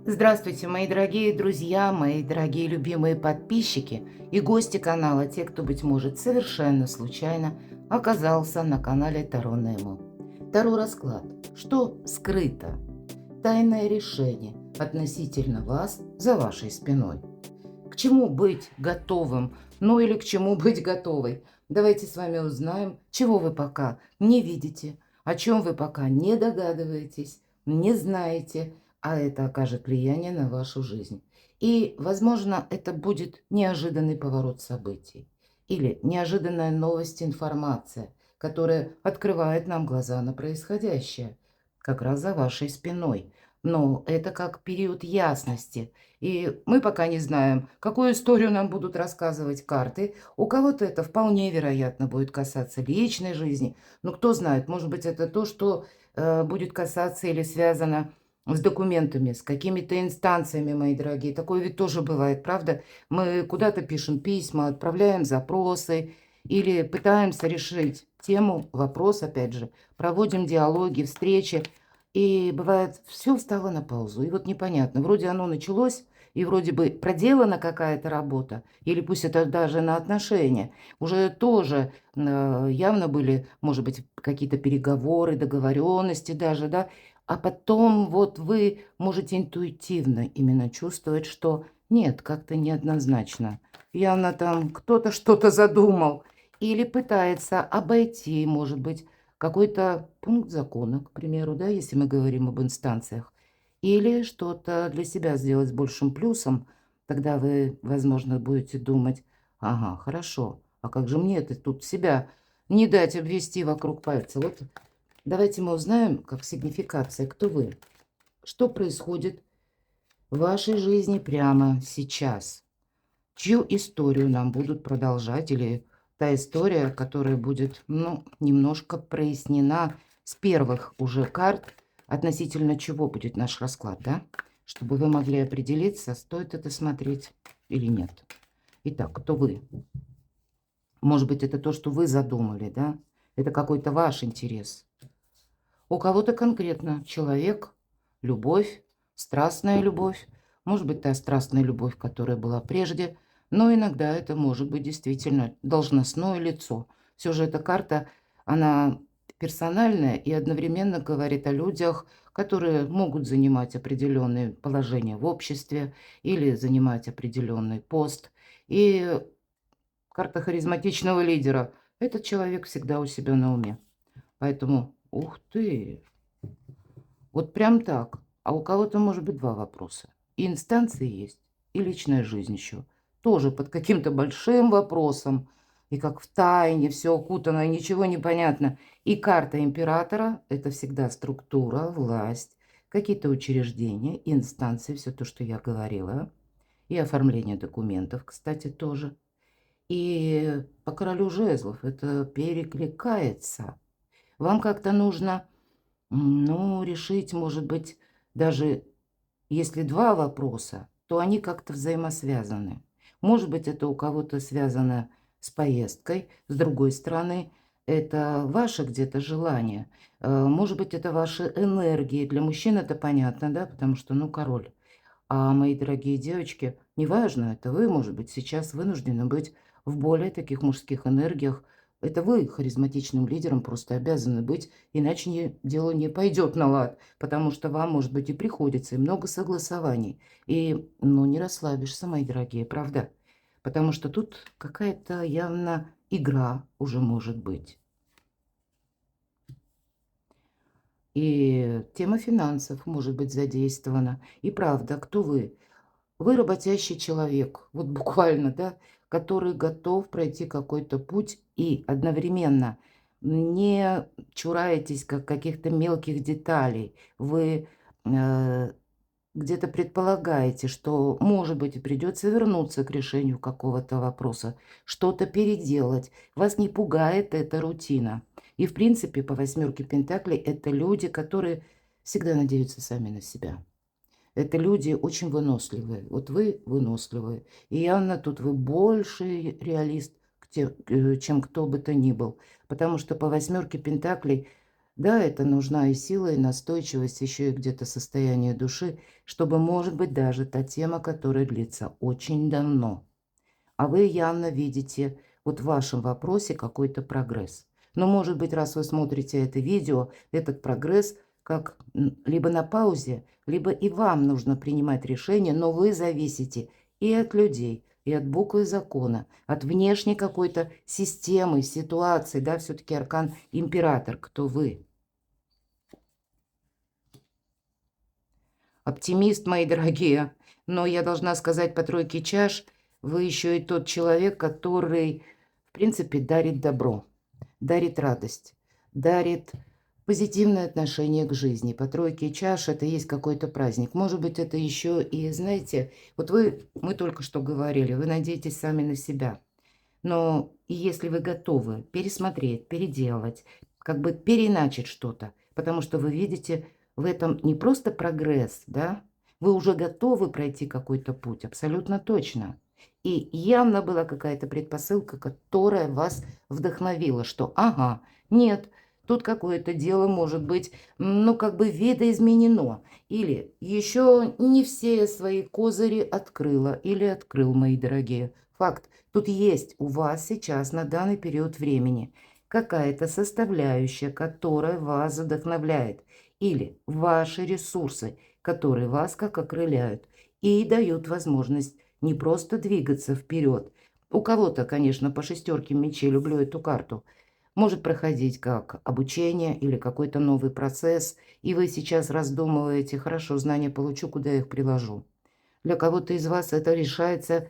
Здравствуйте, мои дорогие друзья, мои дорогие любимые подписчики и гости канала, те, кто, быть может, совершенно случайно оказался на канале Таро Немо. Таро расклад. Что скрыто? Тайное решение относительно вас за вашей спиной. К чему быть готовым? Ну или к чему быть готовой? Давайте с вами узнаем, чего вы пока не видите, о чем вы пока не догадываетесь, не знаете, а это окажет влияние на вашу жизнь. И, возможно, это будет неожиданный поворот событий или неожиданная новость, информация, которая открывает нам глаза на происходящее, как раз за вашей спиной. Но это как период ясности, и мы пока не знаем, какую историю нам будут рассказывать карты. У кого-то это вполне вероятно будет касаться личной жизни. Но кто знает, может быть, это то, что будет касаться или связано с документами, с какими-то инстанциями, мои дорогие. Такое ведь тоже бывает, правда? Мы куда-то пишем письма, отправляем запросы или пытаемся решить тему, вопрос, опять же, проводим диалоги, встречи. И бывает, все встало на паузу. И вот непонятно, вроде оно началось, и вроде бы проделана какая-то работа, или пусть это даже на отношения, уже тоже явно были, может быть, какие-то переговоры, договоренности даже, да, а потом вот вы можете интуитивно именно чувствовать, что нет, как-то неоднозначно. Явно там кто-то что-то задумал или пытается обойти, может быть, какой-то пункт закона, к примеру, да, если мы говорим об инстанциях. Или что-то для себя сделать с большим плюсом, тогда вы, возможно, будете думать: ага, хорошо, а как же мне это тут себя не дать обвести вокруг пальца? Вот давайте мы узнаем, как сигнификация, кто вы, что происходит в вашей жизни прямо сейчас, чью историю нам будут продолжать, или та история, которая будет, ну, немножко прояснена с первых уже карт, относительно чего будет наш расклад, да? Чтобы вы могли определиться, стоит это смотреть или нет. Итак, кто вы? Может быть, это то, что вы задумали, да? Это какой-то ваш интерес. У кого-то конкретно человек, любовь, страстная любовь. Может быть, та страстная любовь, которая была прежде, но иногда это может быть действительно должностное лицо. Все же эта карта, она персональная и одновременно говорит о людях, которые могут занимать определенные положения в обществе или занимать определенный пост. И карта харизматичного лидера. Этот человек всегда у себя на уме. Поэтому, ух ты, вот прям так. А у кого-то может быть два вопроса. И инстанции есть, и личная жизнь еще. Тоже под каким-то большим вопросом. И как в тайне все окутано, и ничего не понятно. И карта императора– это всегда структура, власть, какие-то учреждения, инстанции, все то, что я говорила. И оформление документов, кстати, тоже. И по королю жезлов это перекликается. Вам как-то нужно, ну, решить, может быть, даже если два вопроса, то они как-то взаимосвязаны. Может быть, это у кого-то связано с поездкой, с другой стороны, это ваше где-то желание. Может быть, это ваши энергии. Для мужчин это понятно, да, потому что, ну, король. А мои дорогие девочки, неважно, это вы, может быть, сейчас вынуждены быть в более таких мужских энергиях. Это вы харизматичным лидером просто обязаны быть, иначе дело не пойдет на лад, потому что вам, может быть, и приходится, и много согласований. И, ну, не расслабишься, мои дорогие, правда? Потому что тут какая-то явно игра уже может быть. И тема финансов может быть задействована. И правда, кто вы? Вы работящий человек, вот буквально, да, который готов пройти какой-то путь и одновременно не чураетесь как каких-то мелких деталей. Вы где-то предполагаете, что, может быть, и придется вернуться к решению какого-то вопроса, что-то переделать. Вас не пугает эта рутина. И, в принципе, по восьмерке Пентаклей это люди, которые всегда надеются сами на себя. Это люди очень выносливые. Вот вы выносливые. И явно тут вы больше реалист, чем кто бы то ни был. Потому что по восьмерке Пентаклей Да, это нужна и сила, и настойчивость, еще и где-то состояние души, чтобы, может быть, даже та тема, которая длится очень давно. А вы явно видите вот в вашем вопросе какой-то прогресс. Но, может быть, раз вы смотрите это видео, этот прогресс как либо на паузе, либо и вам нужно принимать решение, но вы зависите и от людей, и от буквы закона, от внешней какой-то системы, ситуации, да, все-таки аркан император, кто вы. Оптимист, мои дорогие, но я должна сказать по тройке чаш, вы еще и тот человек, который, в принципе, дарит добро, дарит радость, дарит позитивное отношение к жизни. По тройке чаш это есть какой-то праздник. Может быть, это еще и, знаете, вот мы только что говорили, вы надеетесь сами на себя. Но и если вы готовы пересмотреть, переделать, как бы переиначить что-то, потому что вы видите в этом не просто прогресс, да, вы уже готовы пройти какой-то путь, абсолютно точно. И явно была какая-то предпосылка, которая вас вдохновила, что ага, нет, тут какое-то дело может быть, ну, как бы видоизменено. Или еще не все свои козыри открыла или открыл, мои дорогие. Факт. Тут есть у вас сейчас на данный период времени какая-то составляющая, которая вас вдохновляет, или ваши ресурсы, которые вас как окрыляют и дают возможность не просто двигаться вперед. У кого-то, конечно, по шестерке мечей, люблю эту карту, может проходить как обучение или какой-то новый процесс, и вы сейчас раздумываете, хорошо, знания получу, куда я их приложу. Для кого-то из вас это решается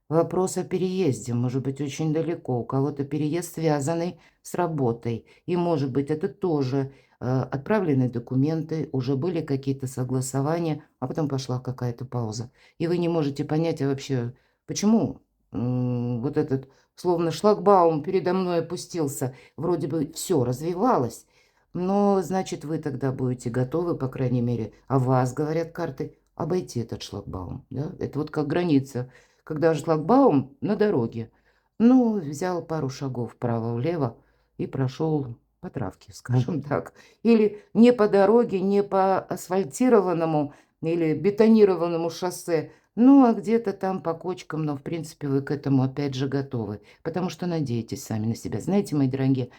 вопрос о переезде, может быть, очень далеко. У кого-то переезд связанный с работой. И, может быть, это тоже отправлены документы, уже были какие-то согласования, а потом пошла какая-то пауза. И вы не можете понять, а вообще, почему вот этот, словно шлагбаум передо мной опустился, вроде бы все развивалось. Но, значит, вы тогда будете готовы, по крайней мере, о вас, говорят карты, обойти этот шлагбаум. Да? Это вот как граница. Когда шлагбаум на дороге, ну, взял пару шагов вправо-влево и прошел по травке, скажем так. Или не по дороге, не по асфальтированному или бетонированному шоссе, ну, а где-то там по кочкам, но, в принципе, вы к этому опять же готовы, потому что надеетесь сами на себя. Знаете, мои дорогие,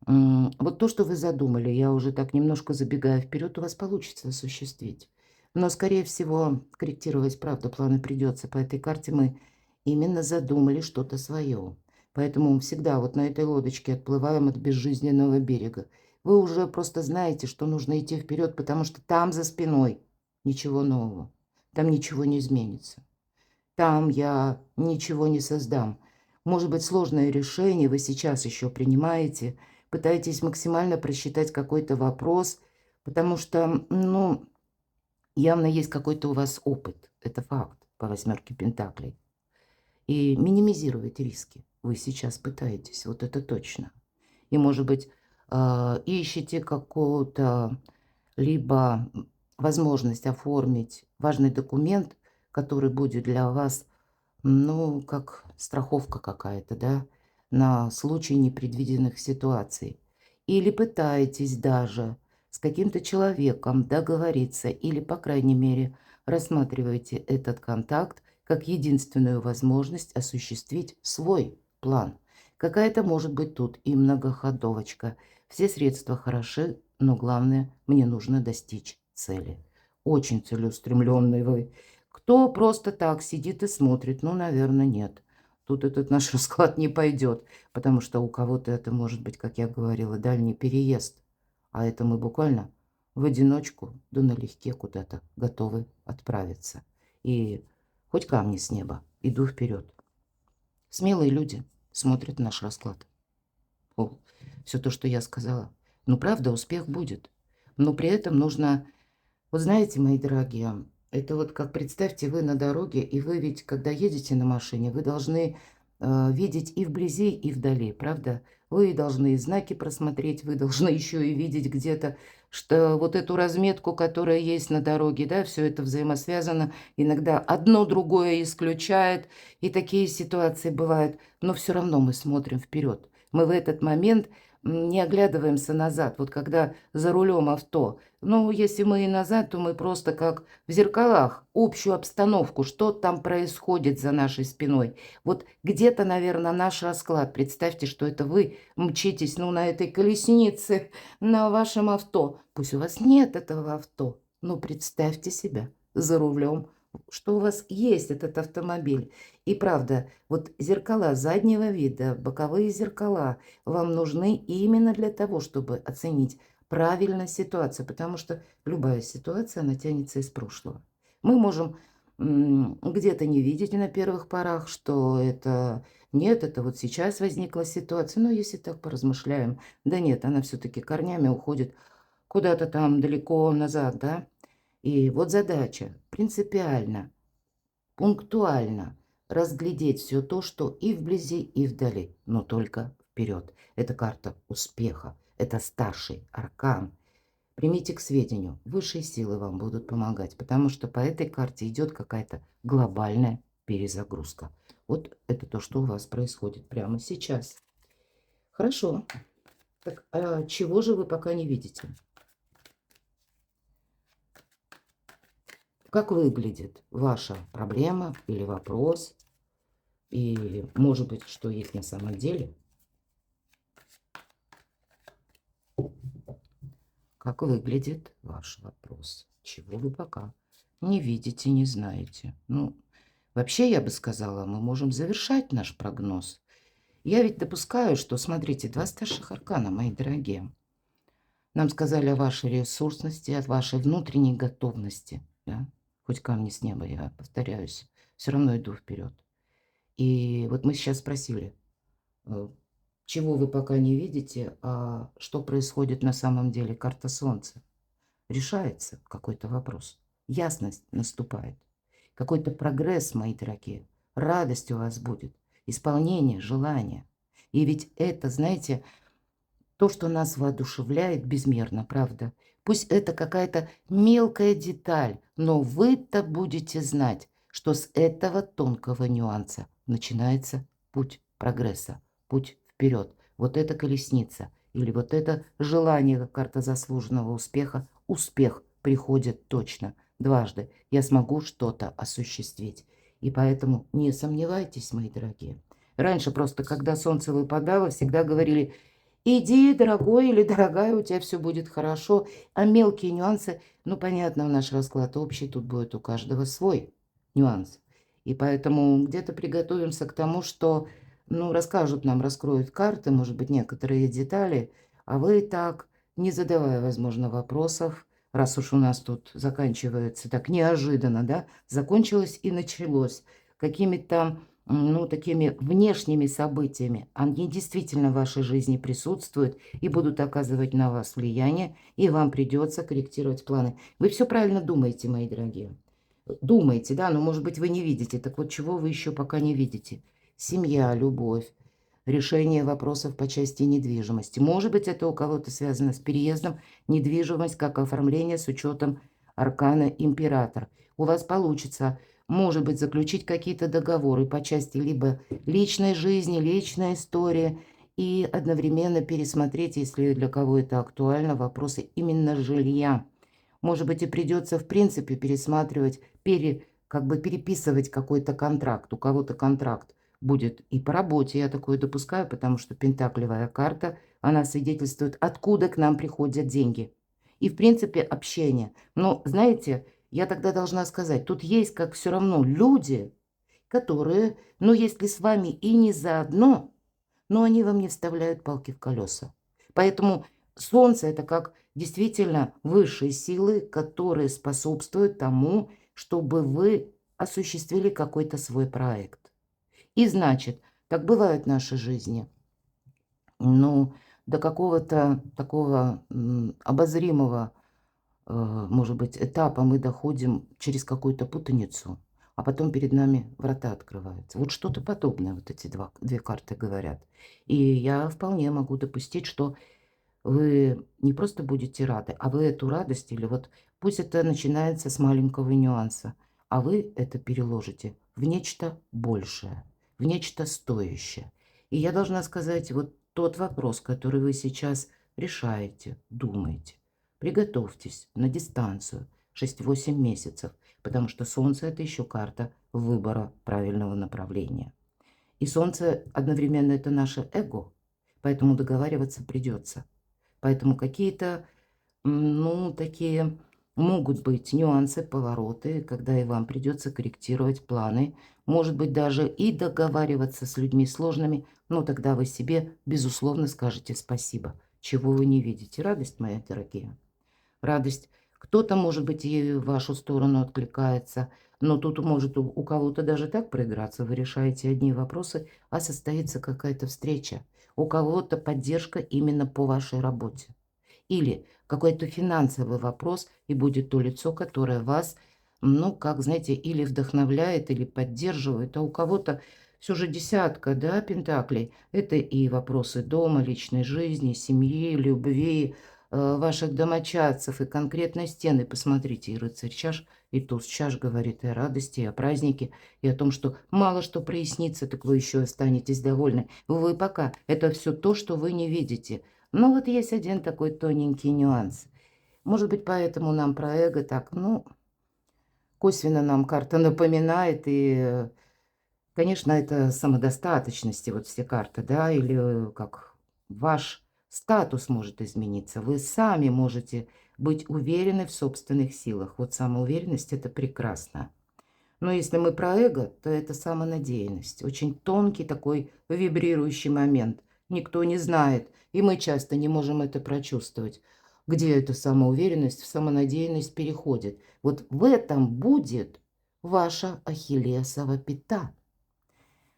вот то, что вы задумали, я уже так немножко забегая вперед, у вас получится осуществить. Но, скорее всего, корректировать, правда, планы придется. По этой карте мы именно задумали что-то свое. Поэтому всегда вот на этой лодочке отплываем от безжизненного берега. Вы уже просто знаете, что нужно идти вперед, потому что там за спиной ничего нового. Там ничего не изменится. Там я ничего не создам. Может быть, сложное решение вы сейчас еще принимаете, пытаетесь максимально просчитать какой-то вопрос, потому что, ну, явно есть какой-то у вас опыт. Это факт по восьмерке пентаклей. И минимизировать риски вы сейчас пытаетесь, вот это точно. И, может быть, ищете какую-то либо возможность оформить важный документ, который будет для вас, ну, как страховка какая-то, да, на случай непредвиденных ситуаций. Или пытаетесь даже с каким-то человеком договориться, или, по крайней мере, рассматриваете этот контакт как единственную возможность осуществить свой план. Какая-то может быть тут и многоходовочка. Все средства хороши, но главное, мне нужно достичь цели. Очень целеустремленный вы. Кто просто так сидит и смотрит? Ну, наверное, нет. Тут этот наш расклад не пойдет, потому что у кого-то это может быть, как я говорила, дальний переезд. А это мы буквально в одиночку, да налегке куда-то готовы отправиться. И хоть камни с неба, иду вперед. Смелые люди смотрят наш расклад. Все то, что я сказала. Ну, правда, успех будет. Но при этом нужно... Вот знаете, мои дорогие, это вот как представьте, вы на дороге, и вы ведь, когда едете на машине, вы должны видеть и вблизи, и вдали, правда? Вы должны и знаки просмотреть, вы должны еще и видеть где-то, что вот эту разметку, которая есть на дороге, да, все это взаимосвязано, иногда одно другое исключает, и такие ситуации бывают, но все равно мы смотрим вперед. Мы в этот момент не оглядываемся назад. Вот когда за рулем авто. Ну, если мы и назад, то мы просто как в зеркалах общую обстановку, что там происходит за нашей спиной. Вот где-то, наверное, наш расклад. Представьте, что это вы мчитесь, ну, на этой колеснице, на вашем авто. Пусть у вас нет этого авто, но представьте себя за рулем, что у вас есть этот автомобиль. И правда, вот зеркала заднего вида, боковые зеркала вам нужны именно для того, чтобы оценить правильно ситуацию, потому что любая ситуация, она тянется из прошлого. Мы можем где-то не видеть на первых порах, что это нет, это вот сейчас возникла ситуация, но если так поразмышляем, да нет, она все-таки корнями уходит куда-то там далеко назад, да. И вот задача принципиально, пунктуально разглядеть все то, что и вблизи, и вдали, но только вперед. Это карта успеха, это старший аркан. Примите к сведению, высшие силы вам будут помогать, потому что по этой карте идет какая-то глобальная перезагрузка. Вот это то, что у вас происходит прямо сейчас. Хорошо. Так, а чего же вы пока не видите? Как выглядит ваша проблема или вопрос? И, может быть, что есть на самом деле? Как выглядит ваш вопрос? Чего вы пока не видите, не знаете? Ну, вообще, я бы сказала, мы можем завершать наш прогноз. Я ведь допускаю, что, смотрите, два старших аркана, мои дорогие. Нам сказали о вашей ресурсности, о вашей внутренней готовности. Да? Хоть камни с неба, я повторяюсь, все равно иду вперед. И вот мы сейчас спросили, чего вы пока не видите, а что происходит на самом деле. Карта Солнца. Решается какой-то вопрос. Ясность наступает. Какой-то прогресс, мои дорогие. Радость у вас будет. Исполнение, желание. И ведь это, знаете, то, что нас воодушевляет безмерно, правда. Пусть это какая-то мелкая деталь, но вы-то будете знать, что с этого тонкого нюанса начинается путь прогресса, путь вперед. Вот эта колесница или вот это желание, как карта заслуженного успеха, успех приходит точно, дважды. Я смогу что-то осуществить. И поэтому не сомневайтесь, мои дорогие. Раньше просто, когда солнце выпадало, всегда говорили: иди, дорогой или дорогая, у тебя все будет хорошо. А мелкие нюансы, ну, понятно, наш расклад общий, тут будет у каждого свой нюанс. И поэтому где-то приготовимся к тому, что, ну, расскажут нам, раскроют карты, может быть, некоторые детали, а вы так, не задавая, возможно, вопросов, раз уж у нас тут заканчивается так неожиданно, да, закончилось и началось какими-то, ну, такими внешними событиями. Они действительно в вашей жизни присутствуют и будут оказывать на вас влияние, и вам придется корректировать планы. Вы все правильно думаете, мои дорогие. Думаете, да, но, может быть, вы не видите. Так вот, чего вы еще пока не видите? Семья, любовь, решение вопросов по части недвижимости. Может быть, это у кого-то связано с переездом, недвижимость, как оформление с учетом аркана император. У вас получится, может быть, заключить какие-то договоры по части либо личной жизни, личной истории, и одновременно пересмотреть, если для кого это актуально, вопросы именно жилья. Может быть, и придется, в принципе, пересматривать, как бы переписывать какой-то контракт. У кого-то контракт будет и по работе, я такое допускаю, потому что пентаклевая карта, она свидетельствует, откуда к нам приходят деньги. И, в принципе, общение. Но, знаете, я тогда должна сказать, тут есть как все равно люди, которые, ну, если с вами и не заодно, но они вам не вставляют палки в колеса. Поэтому Солнце – это как действительно высшие силы, которые способствуют тому, чтобы вы осуществили какой-то свой проект. И значит, так бывает в нашей жизни, ну, до какого-то такого обозримого, может быть, этапа мы доходим через какую-то путаницу, а потом перед нами врата открываются. Вот что-то подобное вот эти две карты говорят. И я вполне могу допустить, что вы не просто будете рады, а вы эту радость, или вот пусть это начинается с маленького нюанса, а вы это переложите в нечто большее, в нечто стоящее. И я должна сказать, вот тот вопрос, который вы сейчас решаете, думаете. Приготовьтесь на дистанцию 6-8 месяцев, потому что Солнце – это еще карта выбора правильного направления. И Солнце одновременно это наше эго, поэтому договариваться придется. Поэтому какие-то, ну, такие могут быть нюансы, повороты, когда и вам придется корректировать планы, может быть, даже и договариваться с людьми сложными, но тогда вы себе, безусловно, скажете спасибо, чего вы не видите. Радость моя, дорогие. Радость. Кто-то, может быть, и в вашу сторону откликается, но тут может у кого-то даже так проиграться. Вы решаете одни вопросы, а состоится какая-то встреча. У кого-то поддержка именно по вашей работе. Или какой-то финансовый вопрос, и будет то лицо, которое вас, ну, как, знаете, или вдохновляет, или поддерживает, а у кого-то все же десятка, да, пентаклей. Это и вопросы дома, личной жизни, семьи, любви, ваших домочадцев, и конкретно стены. Посмотрите, и рыцарь чаш, и туз чаш говорит и о радости, и о празднике, и о том, что мало что прояснится, так вы еще останетесь довольны. Вы пока, это все то, что вы не видите. Но вот есть один такой тоненький нюанс. Может быть, поэтому нам про эго так, ну, косвенно нам карта напоминает. И, конечно, это самодостаточности, вот все карты, да, или как ваш статус может измениться. Вы сами можете быть уверены в собственных силах. Вот самоуверенность – это прекрасно. Но если мы про эго, то это самонадеянность. Очень тонкий такой вибрирующий момент. Никто не знает, и мы часто не можем это прочувствовать. Где эта самоуверенность в самонадеянность переходит. Вот в этом будет ваша ахиллесова пята.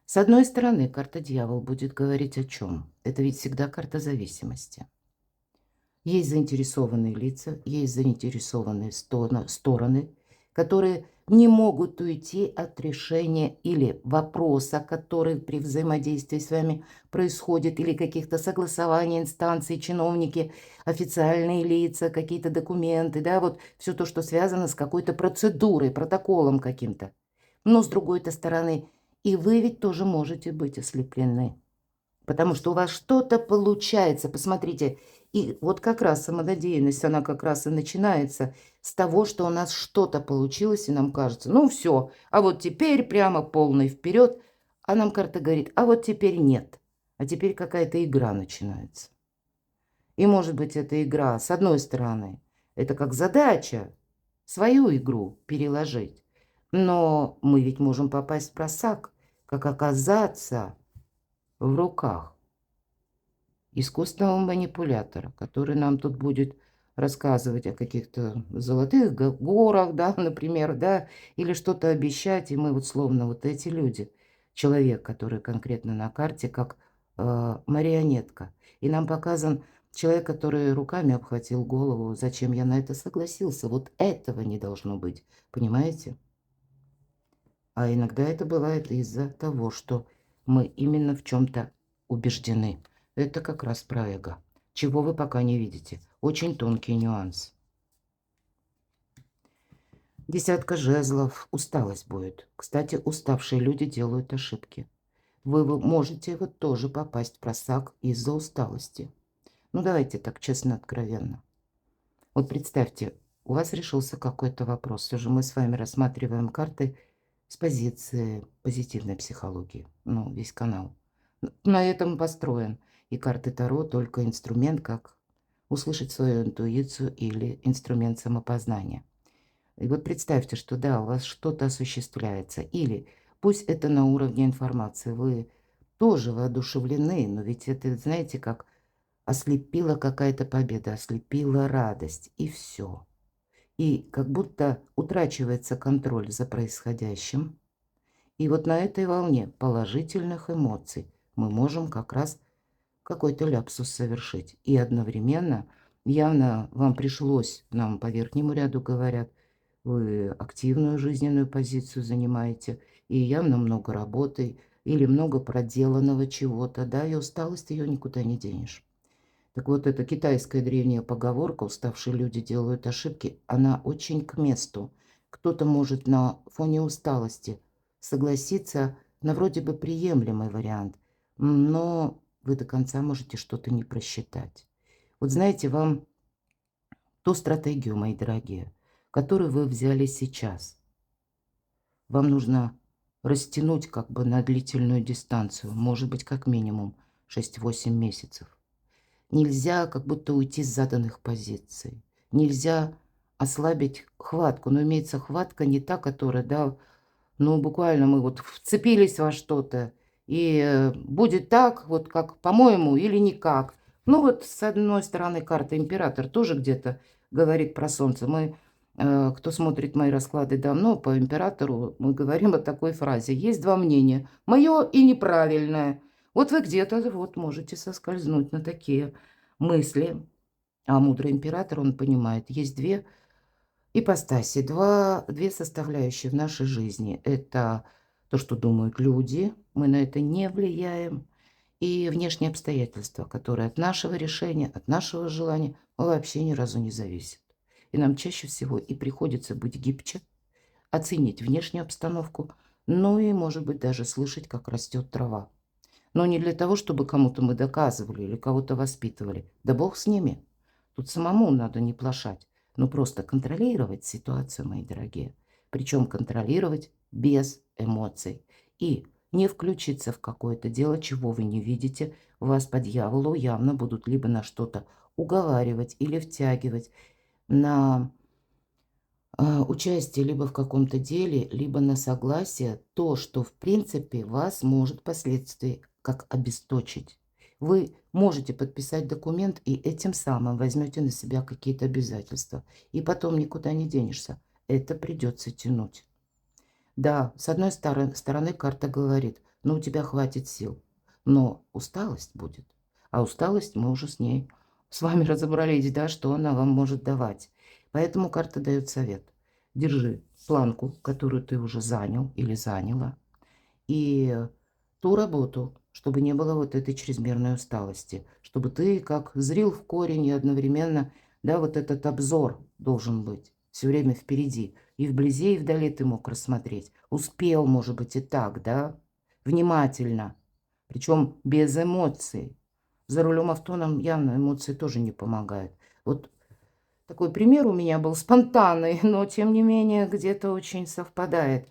С одной стороны, карта дьявол будет говорить о чем? Это ведь всегда карта зависимости. Есть заинтересованные лица, есть заинтересованные стороны, которые не могут уйти от решения или вопроса, который при взаимодействии с вами происходит, или каких-то согласований инстанций, чиновники, официальные лица, какие-то документы, да, вот все то, что связано с какой-то процедурой, протоколом каким-то. Но с другой-то стороны, и вы ведь тоже можете быть ослеплены. Потому что у вас что-то получается. Посмотрите, и вот как раз самонадеянность, она как раз и начинается с того, что у нас что-то получилось, и нам кажется, ну все, а вот теперь прямо полный вперед, а нам карта говорит, а вот теперь нет, а теперь какая-то игра начинается. И может быть эта игра, с одной стороны, это как задача свою игру переложить, но мы ведь можем попасть в просак, как оказаться в руках искусственного манипулятора, который нам тут будет рассказывать о каких-то золотых горах, да, например, да, или что-то обещать, и мы вот словно вот эти люди, человек, который конкретно на карте, как марионетка, и нам показан человек, который руками обхватил голову, зачем я на это согласился, вот этого не должно быть, понимаете? А иногда это бывает из-за того, что мы именно в чем-то убеждены. Это как раз про эго. Чего вы пока не видите. Очень тонкий нюанс. Десятка жезлов. Усталость будет. Кстати, уставшие люди делают ошибки. Вы можете вот тоже попасть в просак из-за усталости. Ну, давайте так честно, откровенно. Вот представьте, у вас решился какой-то вопрос. Все же мы с вами рассматриваем карты с позиции позитивной психологии. Ну, весь канал на этом построен. И карты Таро только инструмент, как услышать свою интуицию или инструмент самопознания. И вот представьте, что да, у вас что-то осуществляется. Или пусть это на уровне информации. Вы тоже воодушевлены, но ведь это, знаете, как ослепила какая-то победа, ослепила радость, и все. И как будто утрачивается контроль за происходящим. И вот на этой волне положительных эмоций мы можем как раз какой-то ляпсус совершить. И одновременно явно вам пришлось, нам по верхнему ряду говорят, вы активную жизненную позицию занимаете, и явно много работы или много проделанного чего-то, да, и усталость ее никуда не денешь. Так вот, эта китайская древняя поговорка «уставшие люди делают ошибки», она очень к месту. Кто-то может на фоне усталости согласиться на вроде бы приемлемый вариант, но вы до конца можете что-то не просчитать. Вот знаете, вам ту стратегию, мои дорогие, которую вы взяли сейчас, вам нужно растянуть как бы на длительную дистанцию, может быть, как минимум 6-8 месяцев. Нельзя как будто уйти с заданных позиций. Нельзя ослабить хватку. Но имеется хватка не та, которая, да, ну, буквально мы вот вцепились во что-то, и будет так, вот как, по-моему, или никак. Ну, вот с одной стороны карта император тоже где-то говорит про солнце. Мы, кто смотрит мои расклады давно, по императору мы говорим о такой фразе. Есть два мнения. Мое и неправильное. Вот вы где-то вот можете соскользнуть на такие мысли. А мудрый император, он понимает, есть две ипостаси, две составляющие в нашей жизни. Это то, что думают люди, мы на это не влияем, и внешние обстоятельства, которые от нашего решения, от нашего желания вообще ни разу не зависят. И нам чаще всего и приходится быть гибче, оценить внешнюю обстановку, ну и, может быть, даже слышать, как растет трава. Но не для того, чтобы кому-то мы доказывали или кого-то воспитывали. Да бог с ними. Тут самому надо не плашать, но просто контролировать ситуацию, мои дорогие. Причем контролировать без эмоций. И не включиться в какое-то дело, чего вы не видите. Вас по дьяволу явно будут либо на что-то уговаривать или втягивать, на участие либо в каком-то деле, либо на согласие, то, что в принципе вас может впоследствии как обесточить. Вы можете подписать документ и этим самым возьмете на себя какие-то обязательства. И потом никуда не денешься. Это придется тянуть. Да, с одной стороны карта говорит, ну у тебя хватит сил, но усталость будет. А усталость мы уже с ней с вами разобрались, да, что она вам может давать. Поэтому карта дает совет. Держи планку, которую ты уже занял или заняла, и ту работу, чтобы не было вот этой чрезмерной усталости, чтобы ты как зрил в корень и одновременно, да, вот этот обзор должен быть все время впереди. И вблизи, и вдали ты мог рассмотреть. Успел, может быть, и так, да, внимательно, причем без эмоций. За рулем авто нам явно эмоции тоже не помогают. Вот такой пример у меня был спонтанный, но тем не менее где-то очень совпадает.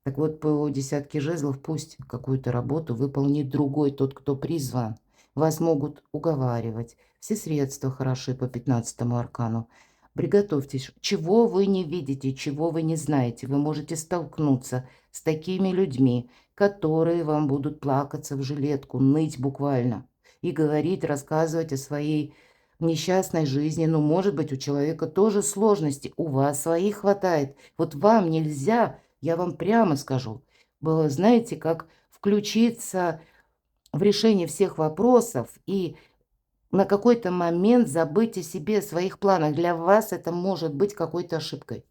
Так вот, по десятке жезлов пусть какую-то работу выполнит другой, тот, кто призван. Вас могут уговаривать. Все средства хороши по 15-му аркану. Приготовьтесь. Чего вы не видите, чего вы не знаете. Вы можете столкнуться с такими людьми, которые вам будут плакаться в жилетку, ныть буквально. И говорить, рассказывать о своей несчастной жизни. Ну, может быть, у человека тоже сложности. У вас своих хватает. Вот вам нельзя... Я вам прямо скажу, было, знаете, как включиться в решение всех вопросов и на какой-то момент забыть о себе, о своих планах. Для вас это может быть какой-то ошибкой.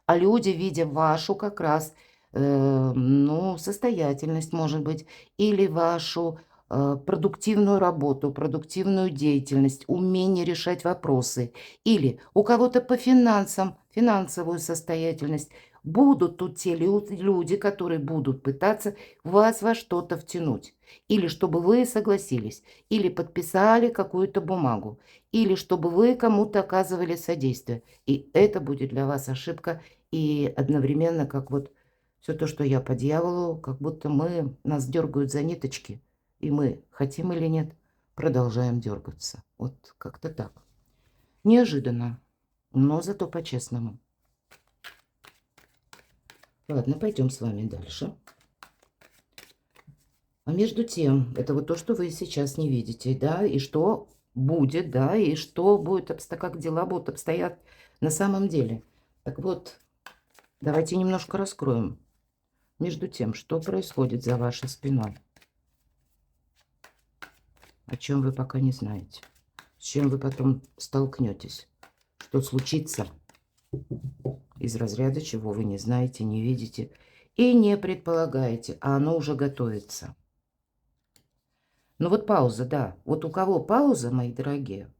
А люди, видя вашу как раз, ну, состоятельность, может быть, или вашу продуктивную работу, продуктивную деятельность, умение решать вопросы, или у кого-то по финансам, финансовую состоятельность, будут тут те люди, которые будут пытаться вас во что-то втянуть. Или чтобы вы согласились, или подписали какую-то бумагу, или чтобы вы кому-то оказывали содействие. И это будет для вас ошибка. И одновременно, как вот все то, что я по дьяволу, как будто нас дергают за ниточки, и мы, хотим или нет, продолжаем дергаться. Вот как-то так. Неожиданно, но зато по-честному. Ладно, пойдем с вами дальше. А между тем, это вот то, что вы сейчас не видите, да, и что будет, да, и что будет, как дела будут обстоять на самом деле. Так вот, давайте немножко раскроем. Между тем, что происходит за вашей спиной, о чем вы пока не знаете, с чем вы потом столкнетесь, что случится из разряда, чего вы не знаете, не видите и не предполагаете, а оно уже готовится. Ну вот пауза, да. Вот у кого пауза, мои дорогие,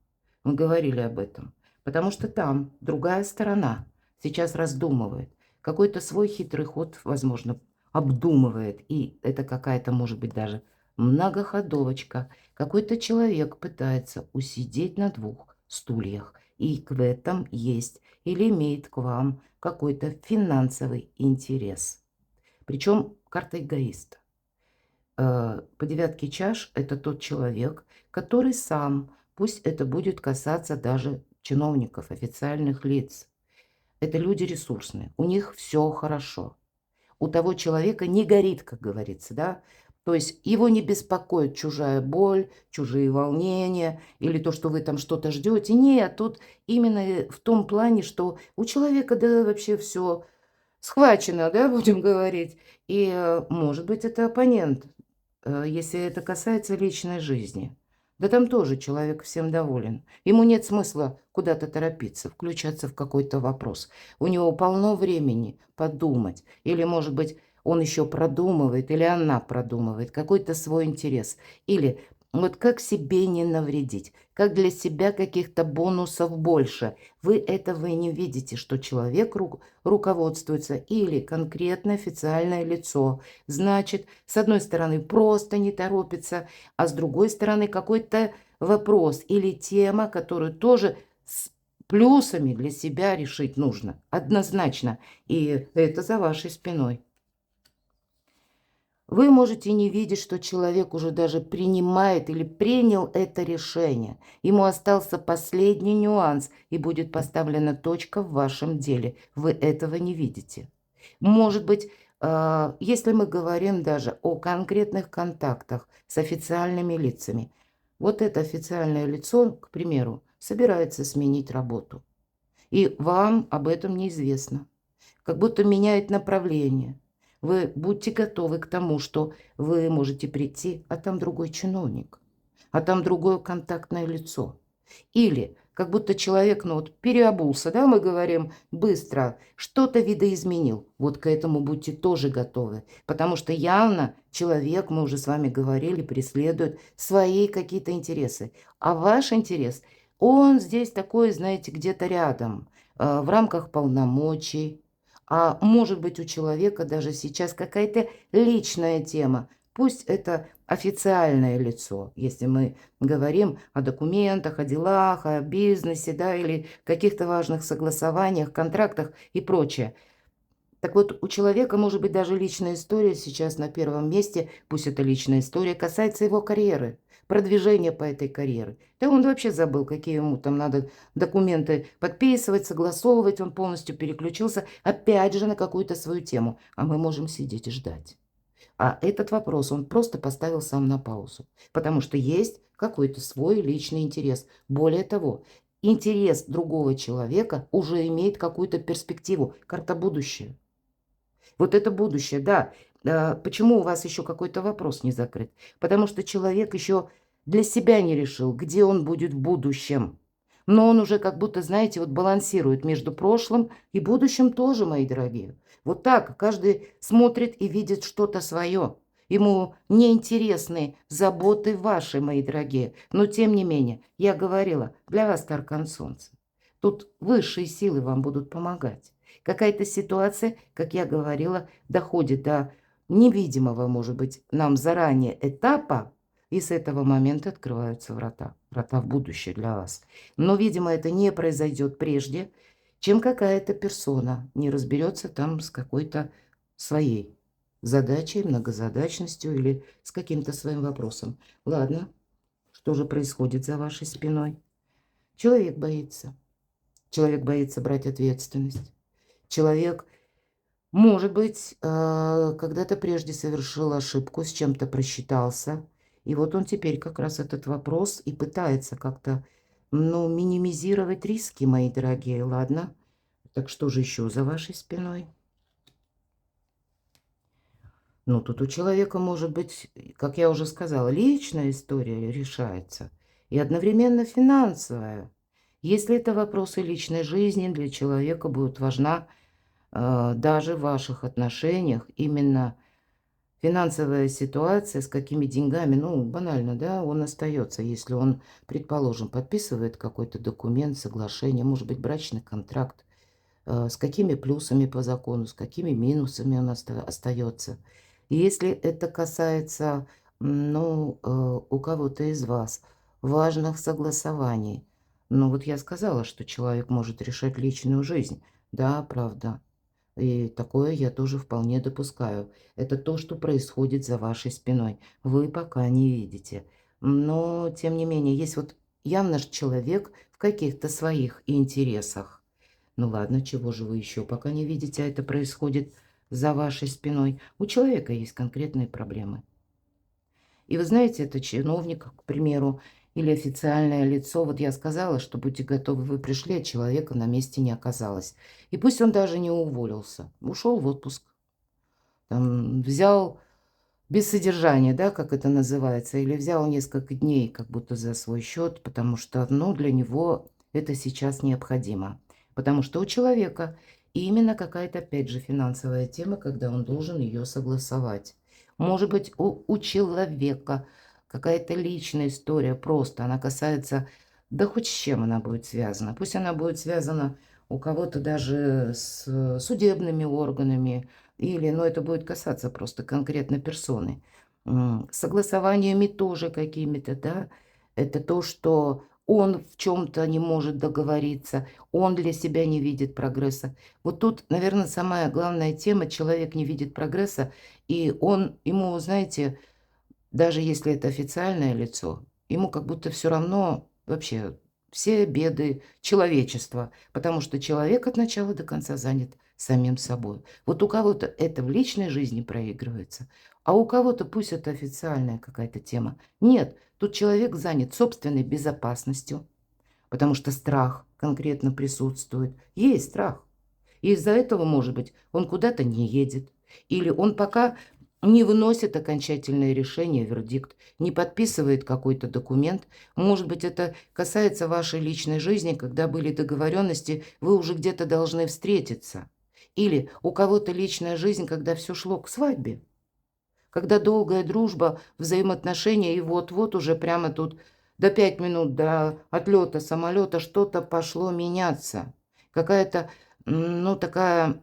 мы говорили об этом, потому что там другая сторона сейчас раздумывает, какой-то свой хитрый ход, возможно, обдумывает, и это какая-то, может быть, даже многоходовочка. Какой-то человек пытается усидеть на двух стульях, и в этом есть или имеет к вам какой-то финансовый интерес. Причем карта эгоиста. По девятке чаш это тот человек, который сам, пусть это будет касаться даже чиновников, официальных лиц. Это люди ресурсные, у них все хорошо. У того человека не горит, как говорится, да. То есть его не беспокоит чужая боль, чужие волнения или то, что вы там что-то ждете. Нет, тут именно в том плане, что у человека, да, вообще все схвачено, да, будем говорить. И, может быть, это оппонент, если это касается личной жизни. Да там тоже человек всем доволен. Ему нет смысла куда-то торопиться, включаться в какой-то вопрос. У него полно времени подумать. Или, может быть, он еще продумывает, или она продумывает какой-то свой интерес. Или вот как себе не навредить, как для себя каких-то бонусов больше. Вы этого и не видите, что человек руководствуется или конкретно официальное лицо. Значит, с одной стороны, просто не торопится, а с другой стороны, какой-то вопрос или тема, которую тоже с плюсами для себя решить нужно. Однозначно. И это за вашей спиной. Вы можете не видеть, что человек уже даже принимает или принял это решение. Ему остался последний нюанс, и будет поставлена точка в вашем деле. Вы этого не видите. Может быть, если мы говорим даже о конкретных контактах с официальными лицами, вот это официальное лицо, к примеру, собирается сменить работу, и вам об этом неизвестно, как будто меняет направление. Вы будьте готовы к тому, что вы можете прийти, а там другой чиновник, а там другое контактное лицо. Или как будто человек, ну вот, переобулся, да, мы говорим, быстро, что-то видоизменил. Вот к этому будьте тоже готовы, потому что явно человек, мы уже с вами говорили, преследует свои какие-то интересы. А ваш интерес, он здесь такой, знаете, где-то рядом, в рамках полномочий. А может быть, у человека даже сейчас какая-то личная тема. Пусть это официальное лицо, если мы говорим о документах, о делах, о бизнесе, да, или каких-то важных согласованиях, контрактах и прочее. Так вот, у человека может быть даже личная история сейчас на первом месте, пусть эта личная история касается его карьеры, продвижения по этой карьере. Да он вообще забыл, какие ему там надо документы подписывать, согласовывать, он полностью переключился опять же на какую-то свою тему, а мы можем сидеть и ждать. А этот вопрос он просто поставил сам на паузу, потому что есть какой-то свой личный интерес. Более того, интерес другого человека уже имеет какую-то перспективу, карта будущее. Вот это будущее, да. Почему у вас еще какой-то вопрос не закрыт? Потому что человек еще для себя не решил, где он будет в будущем. Но он уже как будто, знаете, вот балансирует между прошлым и будущим тоже, мои дорогие. Вот так каждый смотрит и видит что-то свое. Ему неинтересны заботы ваши, мои дорогие. Но тем не менее, я говорила, для вас аркан солнца. Тут высшие силы вам будут помогать. Какая-то ситуация, как я говорила, доходит до невидимого, может быть, нам заранее этапа, и с этого момента открываются врата. Врата в будущее для вас. Но, видимо, это не произойдет прежде, чем какая-то персона не разберется там с какой-то своей задачей, многозадачностью или с каким-то своим вопросом. Ладно, что же происходит за вашей спиной? Человек боится. Человек боится брать ответственность. Человек, может быть, когда-то прежде совершил ошибку, с чем-то просчитался. И вот он теперь как раз этот вопрос и пытается как-то, ну, минимизировать риски, мои дорогие, ладно? Так что же еще за вашей спиной? Ну, тут у человека может быть, как я уже сказала, личная история решается и одновременно финансовая. Если это вопросы личной жизни, для человека будет важна даже в ваших отношениях именно финансовая ситуация, с какими деньгами, ну, банально, да, он остается, если он, предположим, подписывает какой-то документ, соглашение, может быть, брачный контракт, с какими плюсами по закону, с какими минусами он остается. И если это касается Ну, у кого-то из вас важных согласований. Ну, вот я сказала, что человек может решать личную жизнь. Да, правда. И такое я тоже вполне допускаю. Это то, что происходит за вашей спиной. Вы пока не видите. Но, тем не менее, есть вот явно ж человек в каких-то своих интересах. Ну ладно, чего же вы еще пока не видите, а это происходит за вашей спиной? У человека есть конкретные проблемы. И вы знаете, это чиновник, к примеру, или официальное лицо. Вот я сказала, что будьте готовы, вы пришли, а человека на месте не оказалось. И пусть он даже не уволился, ушел в отпуск, там, взял без содержания, да, как это называется, или взял несколько дней как будто за свой счет, потому что, ну, для него это сейчас необходимо. Потому что у человека именно какая-то, опять же, финансовая тема, когда он должен ее согласовать. Может быть, у человека какая-то личная история просто, она касается, да хоть с чем она будет связана. Пусть она будет связана у кого-то даже с судебными органами, или, ну, это будет касаться просто конкретно персоны. Согласованиями тоже какими-то, да. Это то, что он в чем-то не может договориться, он для себя не видит прогресса. Вот тут, наверное, самая главная тема: человек не видит прогресса, и он, ему, знаете, даже если это официальное лицо, ему как будто все равно вообще все беды человечества, потому что человек от начала до конца занят самим собой. Вот у кого-то это в личной жизни проигрывается, а у кого-то, пусть это официальная какая-то тема. Нет, тут человек занят собственной безопасностью, потому что страх конкретно присутствует. Есть страх. И из-за этого, может быть, он куда-то не едет. Или он пока не выносит окончательное решение, вердикт, не подписывает какой-то документ. Может быть, это касается вашей личной жизни, когда были договоренности, вы уже где-то должны встретиться. Или у кого-то личная жизнь, когда все шло к свадьбе. Когда долгая дружба, взаимоотношения, и вот-вот уже прямо тут до 5 минут до отлета самолета что-то пошло меняться. Какая-то, ну, такая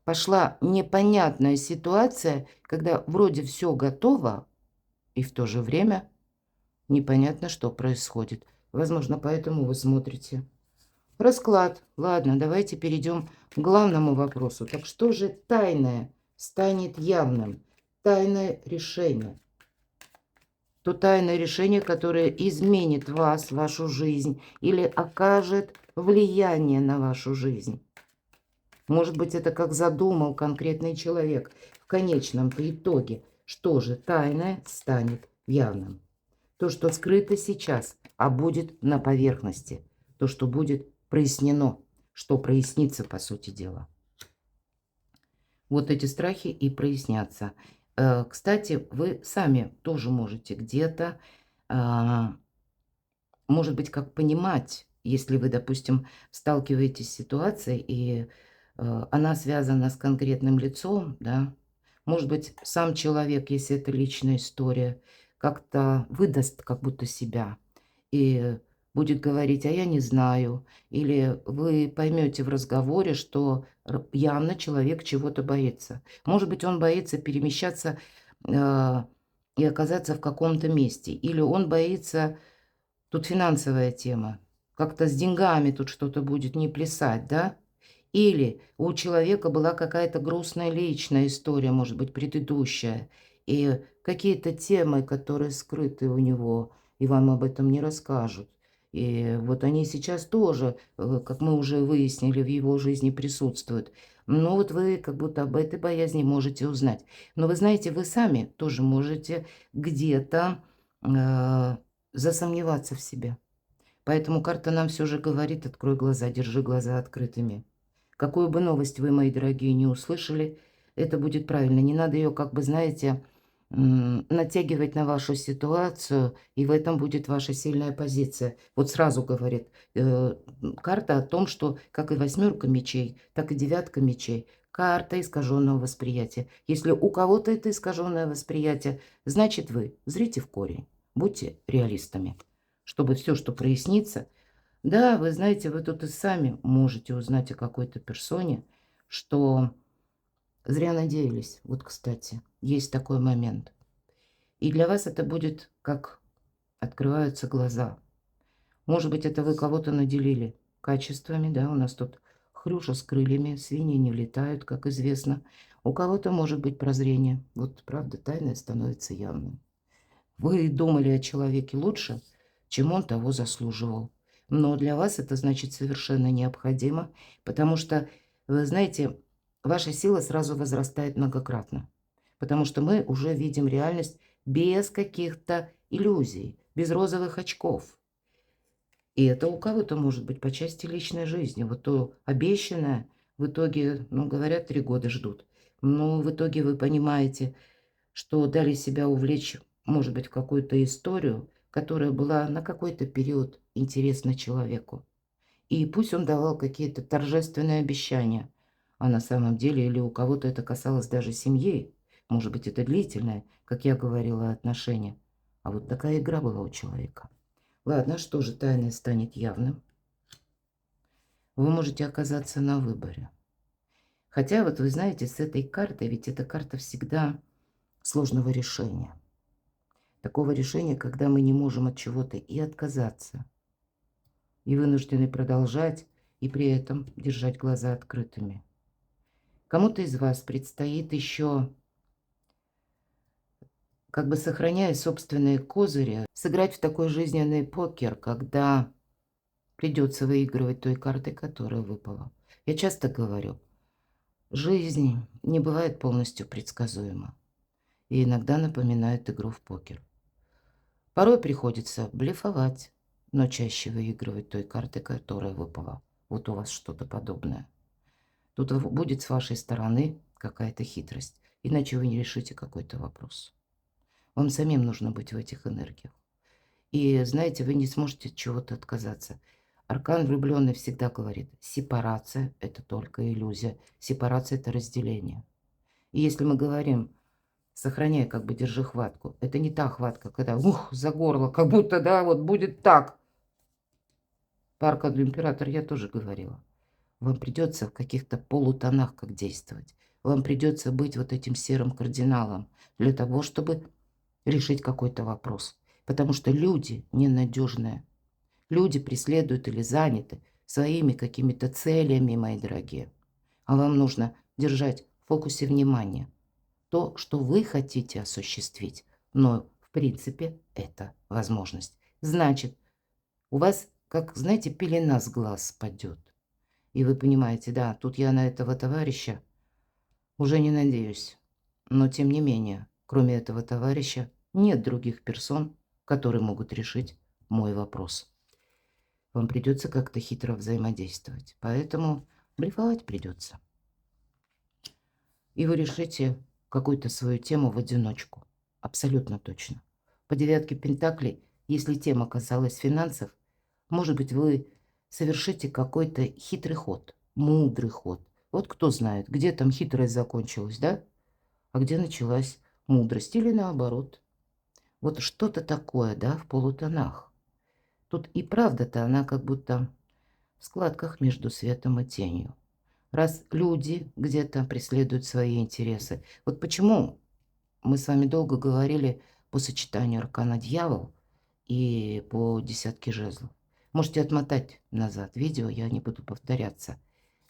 пошла непонятная ситуация, когда вроде все готово, и в то же время непонятно, что происходит. Возможно, поэтому вы смотрите. Расклад. Ладно, давайте перейдем к главному вопросу. Так что же тайное станет явным? Тайное решение. То тайное решение, которое изменит вас, вашу жизнь, или окажет влияние на вашу жизнь. Может быть, это как задумал конкретный человек. В конечном итоге, что же тайное станет явным? То, что скрыто сейчас, а будет на поверхности. То, что будет прояснено, что прояснится, по сути дела. Вот эти страхи и прояснятся. Кстати, вы сами тоже можете где-то, а, может быть, как понимать, если вы, допустим, сталкиваетесь с ситуацией, и она связана с конкретным лицом, да, может быть, сам человек, если это личная история, как-то выдаст как будто себя и будет говорить: а я не знаю. Или вы поймете в разговоре, что явно человек чего-то боится. Может быть, он боится перемещаться э, и оказаться в каком-то месте. Или он боится, тут финансовая тема, как-то с деньгами тут что-то будет не плясать, да? Или у человека была какая-то грустная личная история, может быть, предыдущая, и какие-то темы, которые скрыты у него, и вам об этом не расскажут. И вот они сейчас тоже, как мы уже выяснили, в его жизни присутствуют. Но вот вы как будто об этой боязни можете узнать. Но вы знаете, вы сами тоже можете где-то засомневаться в себе. Поэтому карта нам все же говорит: открой глаза, держи глаза открытыми. Какую бы новость вы, мои дорогие, не услышали, это будет правильно. Не надо ее, как бы, знаете, натягивать на вашу ситуацию, и в этом будет ваша сильная позиция. Вот сразу говорит карта о том, что как и восьмерка мечей, так и девятка мечей. Карта искаженного восприятия. Если у кого-то это искаженное восприятие, значит вы зрите в корень. Будьте реалистами, чтобы все, что прояснится. Да, вы знаете, вы тут и сами можете узнать о какой-то персоне, что зря надеялись. Вот, кстати, есть такой момент. И для вас это будет как открываются глаза. Может быть, это вы кого-то наделили качествами, да, у нас тут хрюша с крыльями, свиньи не летают, как известно. У кого-то может быть прозрение. Вот правда, тайное становится явным. Вы думали о человеке лучше, чем он того заслуживал. Но для вас это значит совершенно необходимо, потому что, вы знаете, ваша сила сразу возрастает многократно. Потому что мы уже видим реальность без каких-то иллюзий, без розовых очков. И это у кого-то может быть по части личной жизни. Вот то обещанное в итоге, ну, говорят, 3 года ждут. Но в итоге вы понимаете, что дали себя увлечь, может быть, в какую-то историю, которая была на какой-то период интересна человеку. И пусть он давал какие-то торжественные обещания, а на самом деле или у кого-то это касалось даже семьи, может быть, это длительное, как я говорила, отношения. А вот такая игра была у человека. Ладно, что же тайное станет явным? Вы можете оказаться на выборе. Хотя вот вы знаете, с этой картой, ведь эта карта всегда сложного решения. Такого решения, когда мы не можем от чего-то и отказаться, и вынуждены продолжать, и при этом держать глаза открытыми. Кому-то из вас предстоит еще, как бы сохраняя собственные козыри, сыграть в такой жизненный покер, когда придется выигрывать той картой, которая выпала. Я часто говорю, жизнь не бывает полностью предсказуема и иногда напоминает игру в покер. Порой приходится блефовать, но чаще выигрывать той карты, которая выпала. Вот у вас что-то подобное. Тут будет с вашей стороны какая-то хитрость, иначе вы не решите какой-то вопрос. Вам самим нужно быть в этих энергиях. И знаете, вы не сможете от чего-то отказаться. Аркан влюбленный всегда говорит, сепарация – это только иллюзия, сепарация – это разделение. И если мы говорим, сохраняй, как бы держи хватку, это не та хватка, когда за горло, как будто, да, вот будет так. По Аркаду Император я тоже говорила. Вам придется в каких-то полутонах как действовать. Вам придется быть вот этим серым кардиналом для того, чтобы решить какой-то вопрос. Потому что люди ненадежные. Люди преследуют или заняты своими какими-то целями, мои дорогие. А вам нужно держать в фокусе внимания то, что вы хотите осуществить. Но, в принципе, это возможность. Значит, у вас, как, знаете, пелена с глаз спадет. И вы понимаете, да, тут я на этого товарища уже не надеюсь. Но, тем не менее, кроме этого товарища, нет других персон, которые могут решить мой вопрос. Вам придется как-то хитро взаимодействовать. Поэтому блефовать придется. И вы решите какую-то свою тему в одиночку. Абсолютно точно. По 9 пентаклей, если тема касалась финансов, может быть, вы совершите какой-то хитрый ход, мудрый ход. Вот кто знает, где там хитрость закончилась, да? А где началась мудрость или наоборот. Вот что-то такое, да, в полутонах. Тут и правда-то она как будто в складках между светом и тенью. Раз люди где-то преследуют свои интересы. Вот почему мы с вами долго говорили по сочетанию аркана дьявол и по десятке жезлов. Можете отмотать назад видео, я не буду повторяться.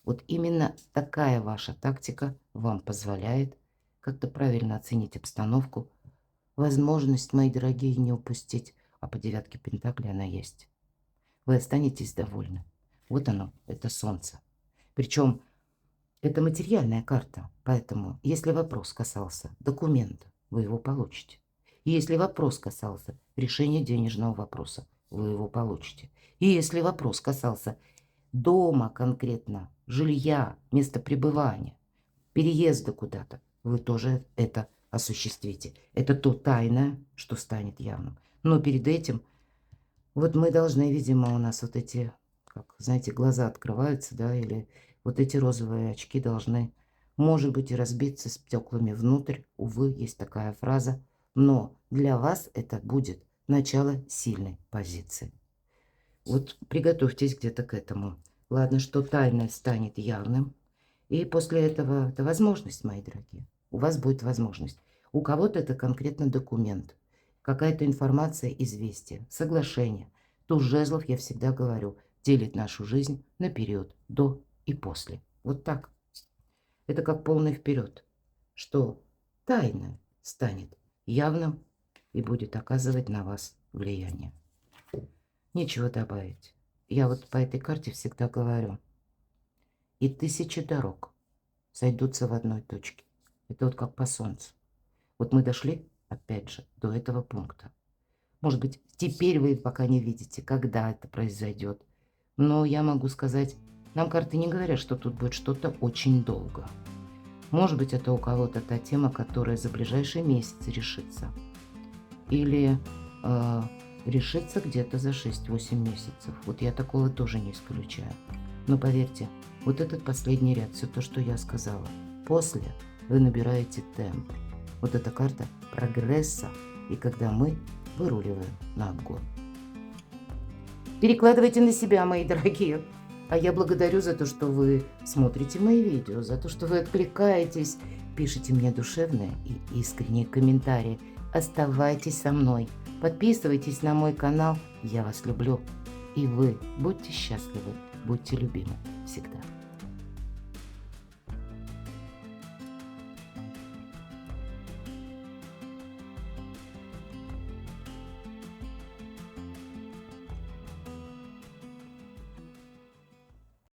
Вот именно такая ваша тактика вам позволяет как-то правильно оценить обстановку, возможность, мои дорогие, не упустить, а по 9 пентаклей она есть. Вы останетесь довольны. Вот оно, это солнце. Причем это материальная карта, поэтому если вопрос касался документа, вы его получите. И если вопрос касался решения денежного вопроса, вы его получите. И если вопрос касался дома конкретно, жилья, места пребывания, переезда куда-то, вы тоже это осуществите. Это то тайное, что станет явным. Но перед этим, вот мы должны, видимо, у нас вот эти, как, знаете, глаза открываются, да, или вот эти розовые очки должны, может быть, и разбиться с стеклами внутрь. Увы, есть такая фраза. Но для вас это будет начало сильной позиции. Вот приготовьтесь где-то к этому. Ладно, что тайное станет явным. И после этого это возможность, мои дорогие. У вас будет возможность. У кого-то это конкретно документ. какая-то информация, известие, соглашение. Туз жезлов, я всегда говорю, делит нашу жизнь на период до и после. Вот так. Это как полный вперед, что тайное станет явным и будет оказывать на вас влияние. Нечего добавить. Я вот по этой карте всегда говорю. И 1000 дорог сойдутся в одной точке. Это вот как по солнцу. Вот мы дошли, опять же, до этого пункта. Может быть, теперь вы пока не видите, когда это произойдет. Но я могу сказать, нам карты не говорят, что тут будет что-то очень долго. Может быть, это у кого-то та тема, которая за ближайший месяц решится. Или решится где-то за 6-8 месяцев. Вот я такого тоже не исключаю. Но поверьте, вот этот последний ряд, все то, что я сказала. После вы набираете темп. Вот эта карта прогресса. И когда мы выруливаем на обгон. Перекладывайте на себя, мои дорогие. А я благодарю за то, что вы смотрите мои видео, за то, что вы откликаетесь, пишите мне душевные и искренние комментарии. Оставайтесь со мной, подписывайтесь на мой канал. Я вас люблю. И вы будьте счастливы, будьте любимы всегда.